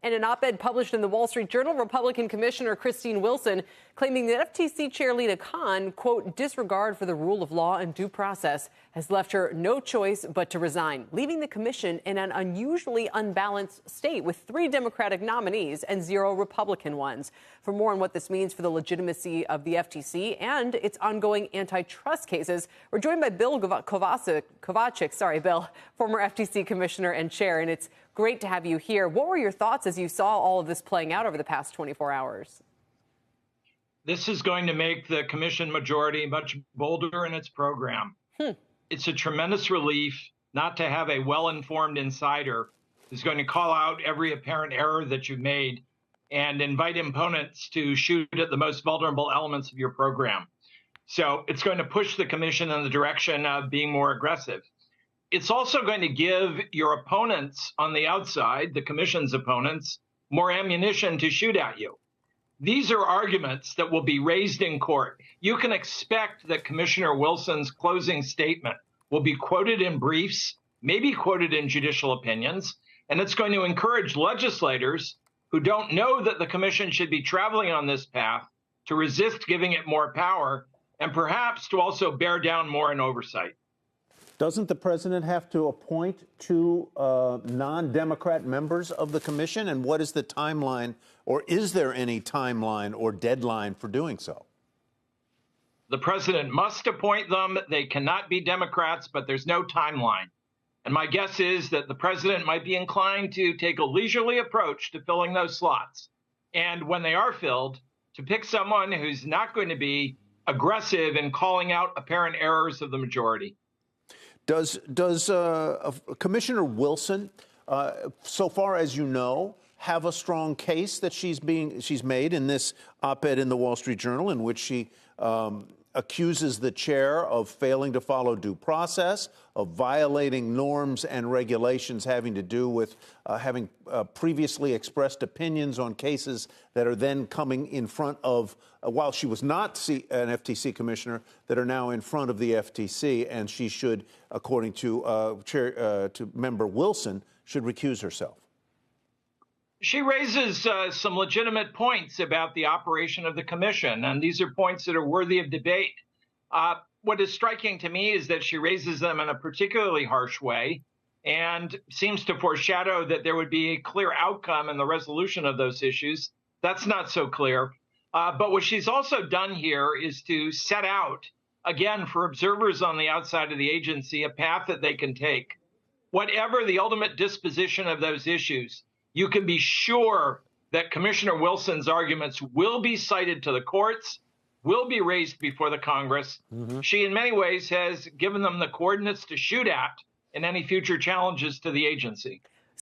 In an op-ed published in the Wall Street Journal, Republican Commissioner Christine Wilson claiming that FTC Chair Lina Khan, quote, disregard for the rule of law and due process has left her no choice but to resign, leaving the commission in an unusually unbalanced state with 3 Democratic nominees and 0 Republican ones. For more on what this means for the legitimacy of the FTC and its ongoing antitrust cases, we're joined by Bill Kovacic, Bill, former FTC Commissioner and Chair, and it's great to have you here. What were your thoughts as you saw all of this playing out over the past 24 hours? This is going to make the commission majority much bolder in its program. It's a tremendous relief not to have a well-informed insider who's going to call out every apparent error that you've made and invite opponents to shoot at the most vulnerable elements of your program. So it's going to push the commission in the direction of being more aggressive. It's also going to give your opponents on the outside, the commission's opponents, more ammunition to shoot at you. These are arguments that will be raised in court. You can expect that Commissioner Wilson's closing statement will be quoted in briefs, maybe quoted in judicial opinions, and it's going to encourage legislators who don't know that the commission should be traveling on this path to resist giving it more power and perhaps to also bear down more in oversight. Doesn't the president have to appoint 2 non-Democrat members of the commission? And what is the timeline, or is there any timeline or deadline for doing so? The president must appoint them. They cannot be Democrats, but there's no timeline. And my guess is that the president might be inclined to take a leisurely approach to filling those slots. And when they are filled, to pick someone who's not going to be aggressive in calling out apparent errors of the majority. Does Commissioner Wilson, so far as you know, have a strong case that she's made in this op-ed in the Wall Street Journal, in which she accuses the chair of failing to follow due process, of violating norms and regulations having to do with having previously expressed opinions on cases that are then coming in front of, while she was not an FTC commissioner, that are now in front of the FTC, and she should, according to Member Wilson, should recuse herself? She raises some legitimate points about the operation of the commission, and these are points that are worthy of debate. What is striking to me is that she raises them in a particularly harsh way and seems to foreshadow that there would be a clear outcome in the resolution of those issues. That's not so clear. But what she's also done here is to set out, again, for observers on the outside of the agency, a path that they can take. Whatever the ultimate disposition of those issues, you can be sure that Commissioner Wilson's arguments will be cited to the courts, will be raised before the Congress. She, in many ways, has given them the coordinates to shoot at in any future challenges to the agency.